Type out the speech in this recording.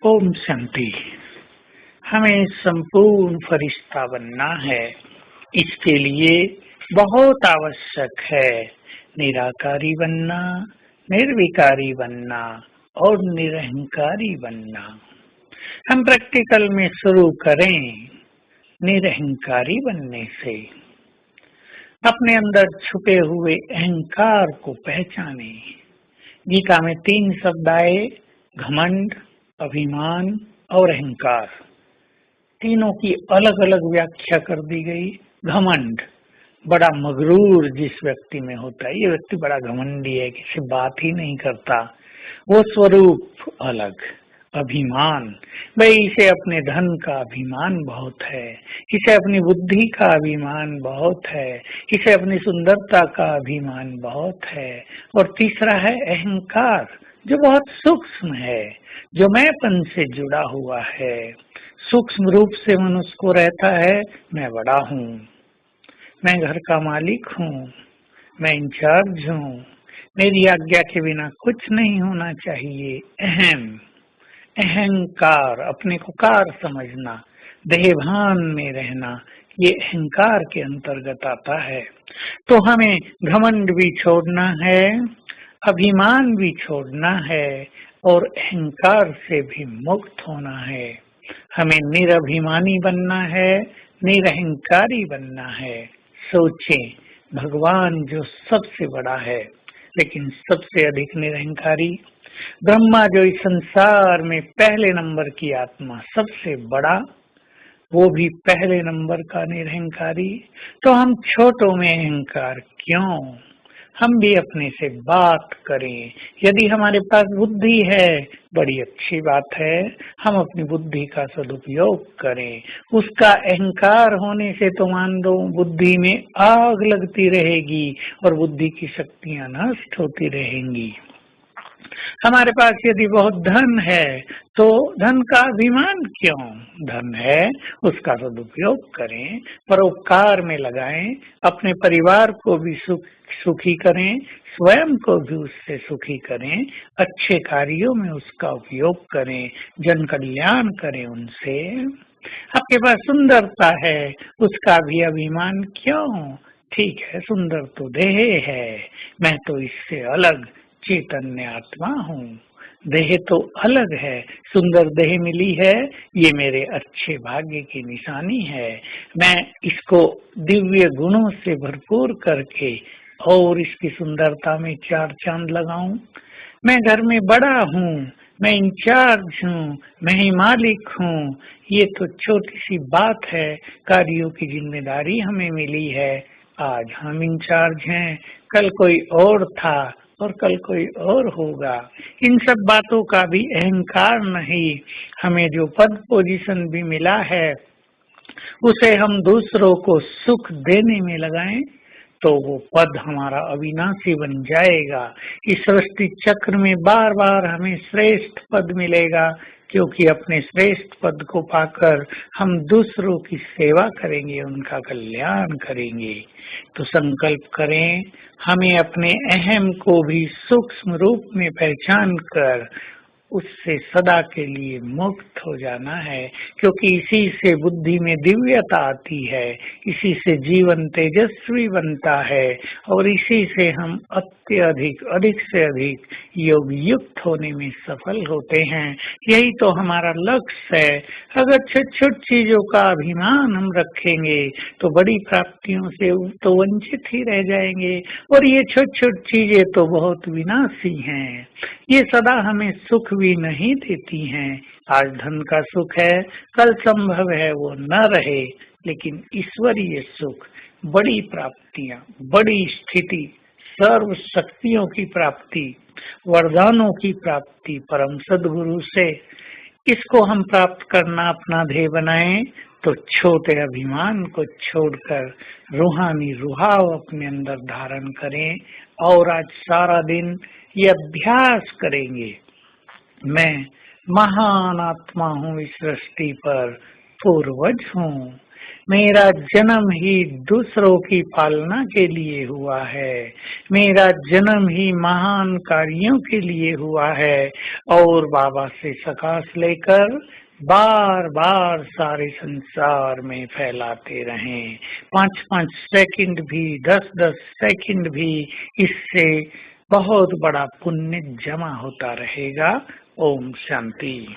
ओम शांति। हमें संपूर्ण फरिश्ता बनना है। इसके लिए बहुत आवश्यक है निराकारी बनना, निर्विकारी बनना और निरहंकारी बनना। हम प्रैक्टिकल में शुरू करें निरहंकारी बनने से। अपने अंदर छुपे हुए अहंकार को पहचाने। गीता में 3 शब्द आए, घमंड, अभिमान और अहंकार। तीनों की अलग अलग व्याख्या कर दी गई। घमंड बड़ा मगरूर जिस व्यक्ति में होता है, ये व्यक्ति बड़ा घमंडी है, किसी बात ही नहीं करता, वो स्वरूप अलग। अभिमान, भाई इसे अपने धन का अभिमान बहुत है, इसे अपनी बुद्धि का अभिमान बहुत है, इसे अपनी सुंदरता का अभिमान बहुत है। और तीसरा है अहंकार, जो बहुत सूक्ष्म है, जो मैंपन से जुड़ा हुआ है। सूक्ष्म रूप से मनुष्य को रहता है, मैं बड़ा हूँ, मैं घर का मालिक हूँ, मैं इंचार्ज हूँ, मेरी आज्ञा के बिना कुछ नहीं होना चाहिए। अहंकार, अपने को कार समझना, देहभान में रहना, ये अहंकार के अंतर्गत आता है। तो हमें घमंड भी छोड़ना है, अभिमान भी छोड़ना है और अहंकार से भी मुक्त होना है। हमें निरभिमानी बनना है, निरहंकारी बनना है। सोचें, भगवान जो सबसे बड़ा है लेकिन सबसे अधिक निरहंकारी, ब्रह्मा जो इस संसार में पहले नंबर की आत्मा, सबसे बड़ा, वो भी पहले नंबर का निरहंकारी। तो हम छोटों में अहंकार क्यों? हम भी अपने से बात करें। यदि हमारे पास बुद्धि है, बड़ी अच्छी बात है, हम अपनी बुद्धि का सदुपयोग करें। उसका अहंकार होने से तो मान दो बुद्धि में आग लगती रहेगी और बुद्धि की शक्तियां नष्ट होती रहेंगी। हमारे पास यदि बहुत धन है तो धन का अभिमान क्यों? धन है, उसका सदुपयोग करें, परोपकार में लगाएं, अपने परिवार को भी सुखी करें, स्वयं को भी उससे सुखी करें, अच्छे कार्यों में उसका उपयोग करें, जन कल्याण करें उनसे। आपके पास सुंदरता है, उसका भी अभिमान क्यों? ठीक है, सुंदर तो देह है, मैं तो इससे अलग चैतन्य आत्मा हूँ। देह तो अलग है, सुंदर देह मिली है, ये मेरे अच्छे भाग्य की निशानी है। मैं इसको दिव्य गुणों से भरपूर करके और इसकी सुंदरता में 4 चांद लगाऊं। मैं घर में बड़ा हूँ, मैं इंचार्ज हूँ, मैं ही मालिक हूँ, ये तो छोटी सी बात है। कार्यों की जिम्मेदारी हमें मिली है, आज हम इंचार्ज हैं, कल कोई और था और कल कोई और होगा। इन सब बातों का भी अहंकार नहीं। हमें जो पद पोजीशन भी मिला है, उसे हम दूसरों को सुख देने में लगाएं तो वो पद हमारा अविनाशी बन जाएगा। इस सृष्टि चक्र में बार बार हमें श्रेष्ठ पद मिलेगा, क्योंकि अपने श्रेष्ठ पद को पाकर हम दूसरों की सेवा करेंगे, उनका कल्याण करेंगे। तो संकल्प करें, हमें अपने अहम को भी सूक्ष्म रूप में पहचान कर उससे सदा के लिए मुक्त हो जाना है, क्योंकि इसी से बुद्धि में दिव्यता आती है, इसी से जीवन तेजस्वी बनता है और इसी से हम अत्यधिक अधिक से अधिक योग युक्त होने में सफल होते हैं। यही तो हमारा लक्ष्य है। अगर छोट छोट चीजों का अभिमान हम रखेंगे तो बड़ी प्राप्तियों से तो वंचित ही रह जाएंगे, और ये छोट छोट चीजें तो बहुत विनाशी हैं, ये सदा हमें सुख भी नहीं देती हैं। आज धन का सुख है, कल संभव है वो न रहे, लेकिन ईश्वरीय सुख, बड़ी प्राप्तियां, बड़ी स्थिति, सर्व शक्तियों की प्राप्ति, वरदानों की प्राप्ति परम सद्गुरु से, इसको हम प्राप्त करना अपना ध्येय बनाएं तो छोटे अभिमान को छोड़कर रूहानी रुहाव अपने अंदर धारण करें। और आज सारा दिन ये अभ्यास करेंगे, मैं महान आत्मा हूँ, इस सृष्टि पर पूर्वज हूँ, मेरा जन्म ही दूसरों की पालना के लिए हुआ है, मेरा जन्म ही महान कार्यों के लिए हुआ है। और बाबा से सकाश लेकर बार बार सारे संसार में फैलाते रहें। 5-5 सेकंड भी, 10-10 सेकंड भी, इससे बहुत बड़ा पुण्य जमा होता रहेगा। ओम शांति।